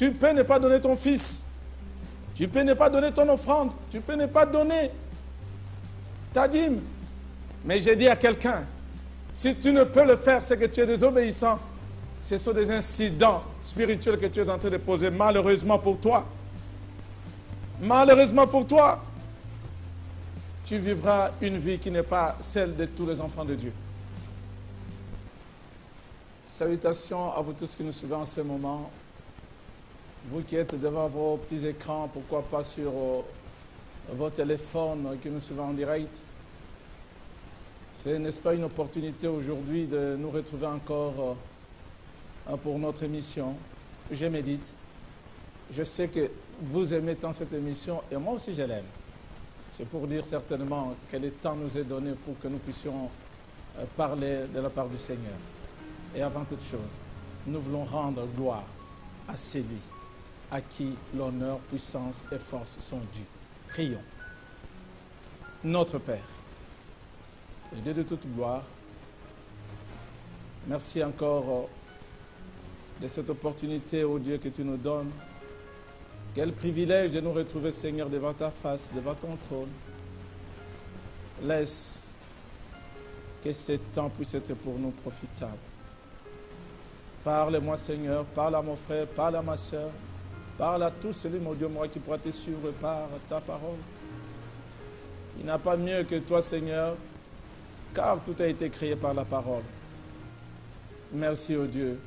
Tu peux ne pas donner ton fils. Tu peux ne pas donner ton offrande. Tu peux ne pas donner ta dîme. Mais j'ai dit à quelqu'un, si tu ne peux le faire, c'est que tu es désobéissant. Ce sont des incidents spirituels que tu es en train de poser, malheureusement pour toi. Malheureusement pour toi, tu vivras une vie qui n'est pas celle de tous les enfants de Dieu. Salutations à vous tous qui nous suivez en ce moment. Vous qui êtes devant vos petits écrans, pourquoi pas sur vos téléphones qui nous suivez en direct. C'est, n'est-ce pas, une opportunité aujourd'hui de nous retrouver encore pour notre émission. Je médite. Je sais que vous aimez tant cette émission et moi aussi je l'aime. C'est pour dire certainement que le temps nous est donné pour que nous puissions parler de la part du Seigneur. Et avant toute chose, nous voulons rendre gloire à celui à qui l'honneur, puissance et force sont dus. Prions. Notre Père, le Dieu de toute gloire, merci encore de cette opportunité, ô Dieu, que tu nous donnes. Quel privilège de nous retrouver, Seigneur, devant ta face, devant ton trône. Laisse que ce temps puisse être pour nous profitable. Parle-moi, Seigneur, parle à mon frère, parle à ma soeur, parle à tous celui, mon Dieu, moi, qui pourra te suivre par ta parole. Il n'a pas mieux que toi, Seigneur, car tout a été créé par la parole. Merci, ô Dieu,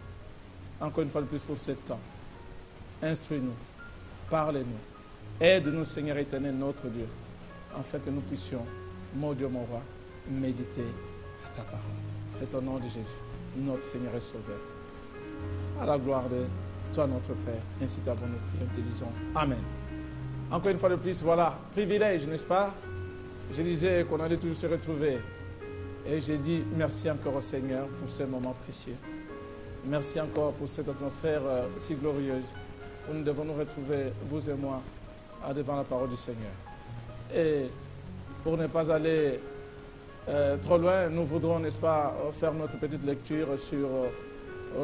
encore une fois de plus pour ce temps. Instruis-nous, parlez-nous, aide-nous, Seigneur éternel, notre Dieu, afin que nous puissions, mon Dieu, mon roi, méditer à ta parole. C'est au nom de Jésus, notre Seigneur et Sauveur. À la gloire de toi, notre Père, ainsi t'avons-nous prié, te disons Amen. Encore une fois de plus, voilà, privilège, n'est-ce pas? Je disais qu'on allait toujours se retrouver. Et j'ai dit merci encore au Seigneur pour ce moment précieux. Merci encore pour cette atmosphère si glorieuse où nous devons nous retrouver, vous et moi, devant la parole du Seigneur. Et pour ne pas aller trop loin, nous voudrons, n'est-ce pas, faire notre petite lecture sur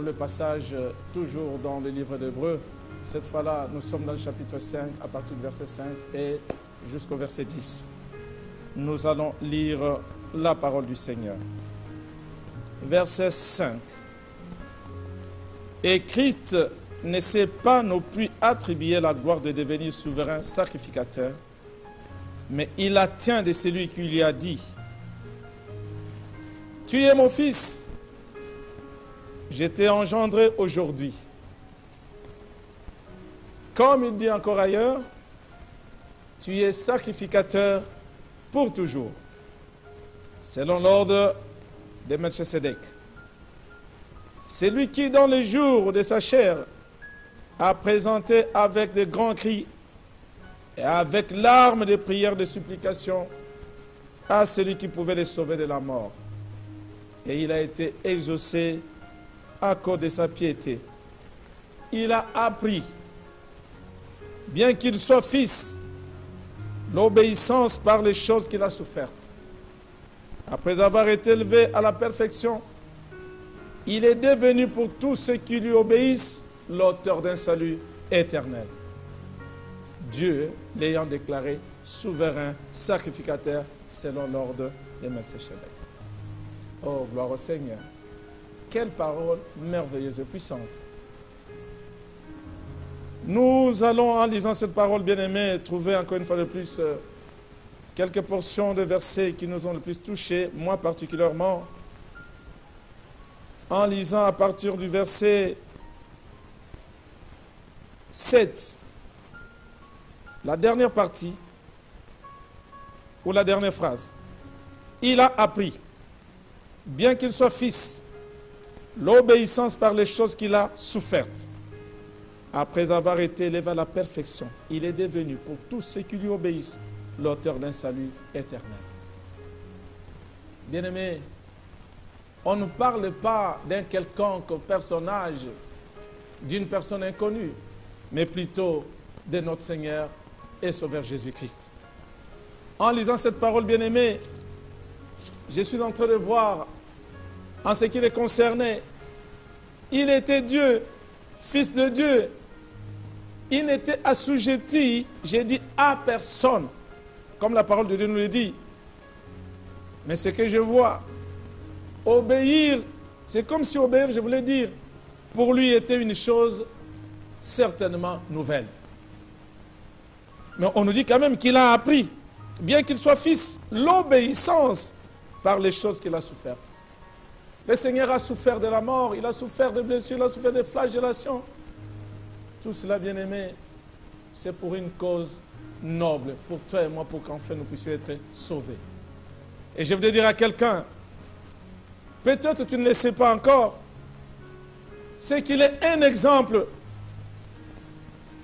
le passage toujours dans le livre d'Hébreux. Cette fois-là, nous sommes dans le chapitre 5, à partir du verset 5 et jusqu'au verset 10. Nous allons lire la parole du Seigneur. Verset 5. Et Christ ne s'est pas non plus attribué la gloire de devenir souverain sacrificateur, mais il la tient de celui qui lui a dit, « Tu es mon fils, je t'ai engendré aujourd'hui. » Comme il dit encore ailleurs, « Tu es sacrificateur pour toujours. » Selon l'ordre de Melchisedec. C'est lui qui, dans les jours de sa chair, a présenté avec de grands cris et avec larmes de prières de supplication à celui qui pouvait les sauver de la mort. Et il a été exaucé à cause de sa piété. Il a appris, bien qu'il soit fils, l'obéissance par les choses qu'il a souffertes. Après avoir été élevé à la perfection, il est devenu pour tous ceux qui lui obéissent l'auteur d'un salut éternel. Dieu l'ayant déclaré souverain, sacrificateur, selon l'ordre de Melchisedec. Oh, gloire au Seigneur. Quelle parole merveilleuse et puissante. Nous allons, en lisant cette parole bien-aimée, trouver encore une fois de plus quelques portions de versets qui nous ont le plus touchés, moi particulièrement, en lisant à partir du verset 7, la dernière partie, ou la dernière phrase. Il a appris, bien qu'il soit fils, l'obéissance par les choses qu'il a souffertes. Après avoir été élevé à la perfection, il est devenu, pour tous ceux qui lui obéissent, l'auteur d'un salut éternel. Bien-aimés, on ne parle pas d'un quelconque personnage, d'une personne inconnue, mais plutôt de notre Seigneur et Sauveur Jésus-Christ. En lisant cette parole, bien-aimée, je suis en train de voir, en ce qui les concernait, il était Dieu, Fils de Dieu, il n'était assujetti, j'ai dit, à personne, comme la parole de Dieu nous le dit. Mais ce que je vois, obéir, c'est comme si obéir, je voulais dire, pour lui était une chose certainement nouvelle. Mais on nous dit quand même qu'il a appris, bien qu'il soit fils, l'obéissance par les choses qu'il a souffertes. Le Seigneur a souffert de la mort, il a souffert de blessures, il a souffert de flagellations. Tout cela, bien-aimé, c'est pour une cause noble, pour toi et moi, pour qu'enfin nous puissions être sauvés. Et je voudrais dire à quelqu'un, peut-être tu ne le sais pas encore, c'est qu'il est un exemple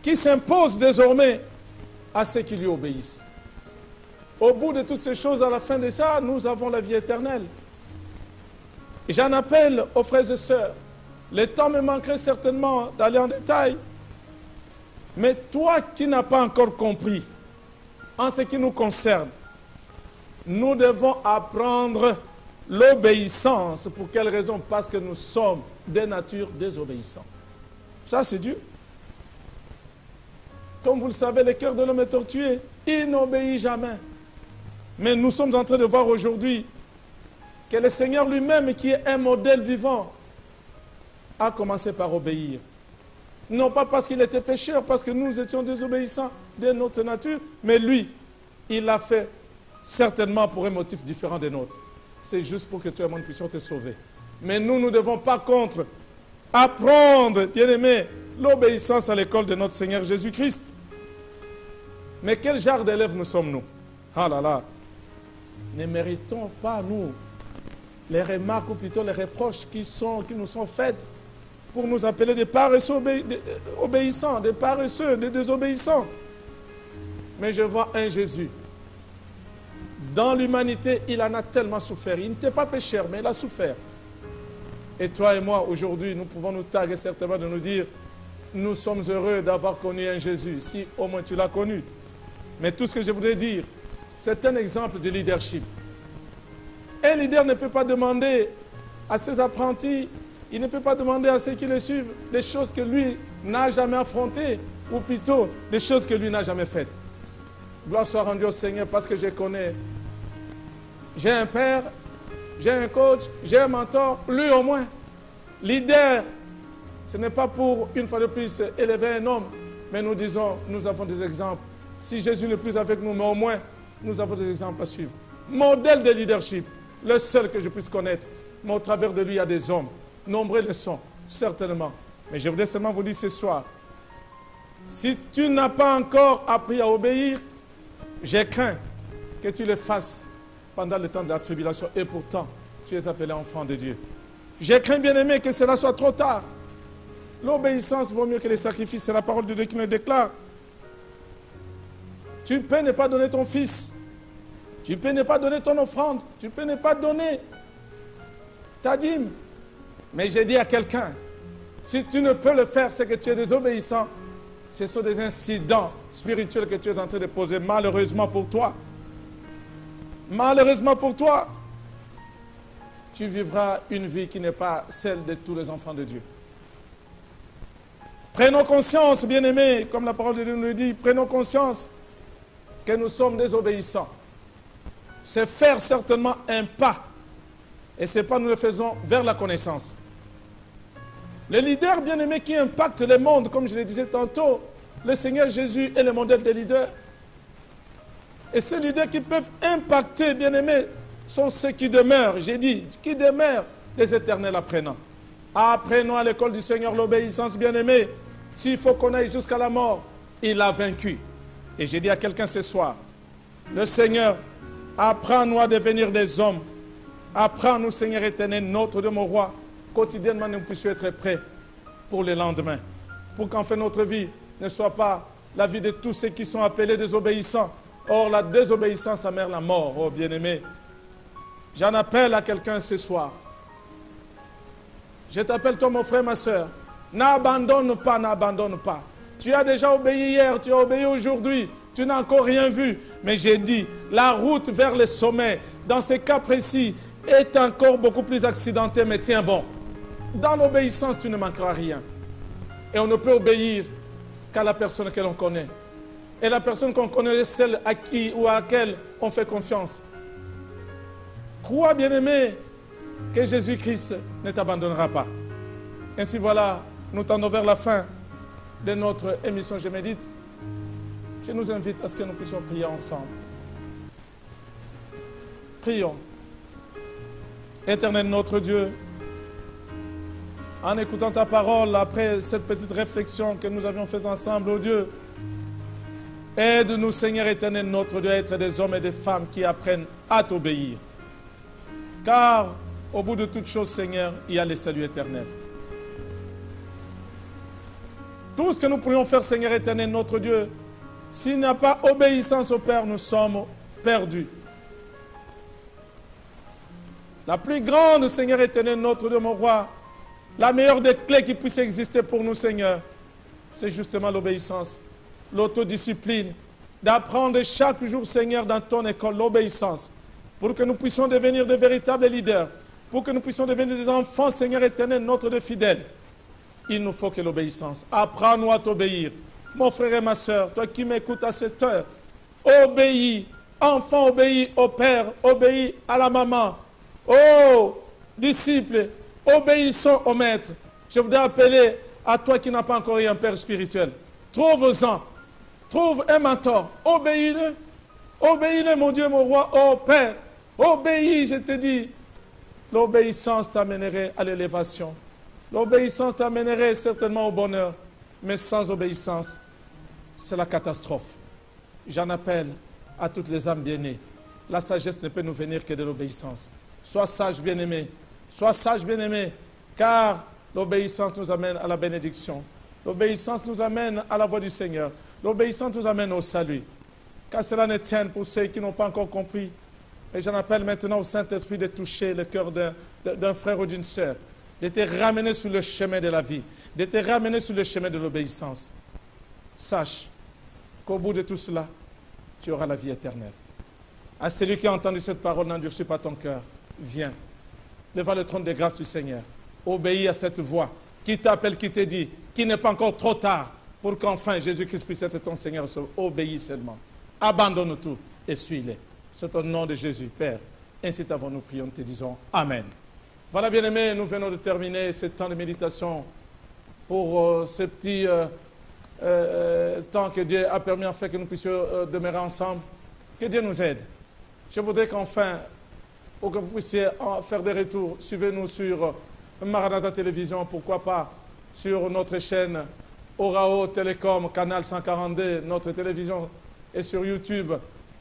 qui s'impose désormais à ceux qui lui obéissent. Au bout de toutes ces choses, à la fin de ça, nous avons la vie éternelle. Et j'en appelle aux frères et sœurs. Le temps me manquerait certainement d'aller en détail. Mais toi qui n'as pas encore compris, en ce qui nous concerne, nous devons apprendre l'obéissance. Pour quelle raison? Parce que nous sommes de nature désobéissants. Ça, c'est Dieu. Comme vous le savez, le cœur de l'homme est tortué. Il n'obéit jamais. Mais nous sommes en train de voir aujourd'hui que le Seigneur lui-même, qui est un modèle vivant, a commencé par obéir. Non pas parce qu'il était pécheur, parce que nous étions désobéissants de notre nature, mais lui, il l'a fait certainement pour un motif différent des nôtres. C'est juste pour que toi et moi nous puissions te sauver. Mais nous ne devons pas contre apprendre, bien-aimés, l'obéissance à l'école de notre Seigneur Jésus-Christ. Mais quel genre d'élèves nous sommes-nous? Ah là là! Ne méritons pas, nous, les remarques ou plutôt les reproches qui nous sont faites pour nous appeler des paresseux obéissants, des paresseux, des désobéissants. Mais je vois un Jésus. Dans l'humanité, il en a tellement souffert. Il n'était pas pécheur, mais il a souffert. Et toi et moi, aujourd'hui, nous pouvons nous taguer certainement de nous dire, nous sommes heureux d'avoir connu un Jésus, si au moins tu l'as connu. Mais tout ce que je voudrais dire, c'est un exemple de leadership. Un leader ne peut pas demander à ses apprentis, il ne peut pas demander à ceux qui le suivent des choses que lui n'a jamais affrontées, ou plutôt des choses que lui n'a jamais faites. Gloire soit rendue au Seigneur parce que je connais. J'ai un père, j'ai un coach, j'ai un mentor, lui au moins. Leader, ce n'est pas pour une fois de plus élever un homme, mais nous disons, nous avons des exemples. Si Jésus n'est plus avec nous, mais au moins, nous avons des exemples à suivre. Modèle de leadership, le seul que je puisse connaître, mais au travers de lui, il y a des hommes. Nombreux le sont, certainement. Mais je voudrais seulement vous dire ce soir, si tu n'as pas encore appris à obéir, j'ai craint que tu le fasses pendant le temps de la tribulation. Et pourtant, tu es appelé enfant de Dieu. J'ai craint, bien-aimé, que cela soit trop tard. L'obéissance vaut mieux que les sacrifices. C'est la parole de Dieu qui le déclare. Tu peux ne pas donner ton fils. Tu peux ne pas donner ton offrande. Tu peux ne pas donner ta dîme. Mais j'ai dit à quelqu'un, si tu ne peux le faire, c'est que tu es désobéissant. Ce sont des incidents spirituels que tu es en train de poser, malheureusement pour toi. Malheureusement pour toi, tu vivras une vie qui n'est pas celle de tous les enfants de Dieu. Prenons conscience, bien-aimés, comme la parole de Dieu nous le dit, prenons conscience que nous sommes désobéissants. C'est faire certainement un pas. Et ce pas nous le faisons vers la connaissance. Le leader bien-aimé qui impacte le monde, comme je le disais tantôt, le Seigneur Jésus est le modèle des leaders. Et ces leaders qui peuvent impacter, bien-aimés, sont ceux qui demeurent, j'ai dit, qui demeurent les éternels apprenants. Apprenons à l'école du Seigneur l'obéissance, bien-aimés. S'il faut qu'on aille jusqu'à la mort, il a vaincu. Et j'ai dit à quelqu'un ce soir, le Seigneur, apprends-nous à devenir des hommes. Apprends-nous, Seigneur éternel, notre de mon roi, quotidiennement nous puissions être prêts pour le lendemain. Pour qu'enfin notre vie ne soit pas la vie de tous ceux qui sont appelés désobéissants. Or, la désobéissance amène la mort, oh bien-aimé. J'en appelle à quelqu'un ce soir. Je t'appelle toi, mon frère, ma soeur. N'abandonne pas, n'abandonne pas. Tu as déjà obéi hier, tu as obéi aujourd'hui. Tu n'as encore rien vu. Mais j'ai dit, la route vers le sommet, dans ces cas précis, est encore beaucoup plus accidentée, mais tiens bon. Dans l'obéissance, tu ne manqueras rien. Et on ne peut obéir qu'à la personne que l'on connaît. Et la personne qu'on connaît est celle à qui ou à laquelle on fait confiance. Crois, bien-aimé, que Jésus-Christ ne t'abandonnera pas. Ainsi voilà, nous tendons vers la fin de notre émission Je médite. Je nous invite à ce que nous puissions prier ensemble. Prions. Éternel notre Dieu, en écoutant ta parole, après cette petite réflexion que nous avions faite ensemble, oh Dieu, aide-nous, Seigneur éternel notre Dieu, à être des hommes et des femmes qui apprennent à t'obéir. Car au bout de toute chose, Seigneur, il y a le salut éternel. Tout ce que nous pourrions faire, Seigneur éternel notre Dieu, s'il n'y a pas obéissance au Père, nous sommes perdus. La plus grande, Seigneur éternel notre Dieu, mon roi, la meilleure des clés qui puisse exister pour nous, Seigneur, c'est justement l'obéissance, l'autodiscipline, d'apprendre chaque jour, Seigneur, dans ton école, l'obéissance, pour que nous puissions devenir de véritables leaders, pour que nous puissions devenir des enfants, Seigneur éternel, notre Dieu fidèle. Il nous faut que l'obéissance. Apprends-nous à t'obéir. Mon frère et ma soeur, toi qui m'écoutes à cette heure, obéis. Enfant, obéis au Père, obéis à la maman. Oh, disciples, obéissons au Maître. Je voudrais appeler à toi qui n'as pas encore eu un Père spirituel. Trouve-en. Trouve un mentor. Obéis-le. Obéis-le, mon Dieu, mon roi, oh Père. Obéis, je te dis. L'obéissance t'amènerait à l'élévation. L'obéissance t'amènerait certainement au bonheur. Mais sans obéissance, c'est la catastrophe. J'en appelle à toutes les âmes bien-nées. La sagesse ne peut nous venir que de l'obéissance. Sois sage, bien-aimé. Sois sage, bien-aimé. Car l'obéissance nous amène à la bénédiction. L'obéissance nous amène à la voix du Seigneur. L'obéissance nous amène au salut. Qu'à cela ne tienne pour ceux qui n'ont pas encore compris. Et j'en appelle maintenant au Saint-Esprit de toucher le cœur d'un frère ou d'une sœur, de te ramener sur le chemin de la vie, de te ramener sur le chemin de l'obéissance. Sache qu'au bout de tout cela, tu auras la vie éternelle. À celui qui a entendu cette parole, n'endurcis pas ton cœur. Viens, devant le trône de grâce du Seigneur. Obéis à cette voix qui t'appelle, qui te dit qu'il n'est pas encore trop tard pour qu'enfin Jésus-Christ puisse être ton Seigneur. Obéis seulement. Abandonne tout et suis-le. C'est au nom de Jésus, Père. Ainsi t'avons-nous prié, nous te disons Amen. Voilà, bien-aimés, nous venons de terminer ce temps de méditation pour ce petit temps que Dieu a permis en fait que nous puissions demeurer ensemble. Que Dieu nous aide. Je voudrais qu'enfin, pour que vous puissiez faire des retours, suivez-nous sur Maranatha Télévision, pourquoi pas sur notre chaîne Orao Télécom, canal 142, notre télévision, et sur YouTube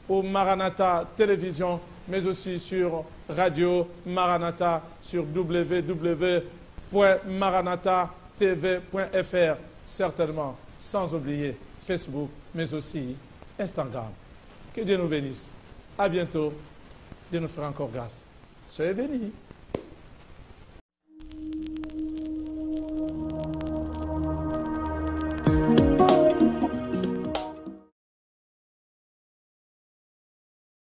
ou Maranatha Télévision, mais aussi sur Radio Maranatha, sur www.maranathatv.fr, certainement, sans oublier Facebook, mais aussi Instagram. Que Dieu nous bénisse. À bientôt. Dieu nous fera encore grâce. Soyez bénis.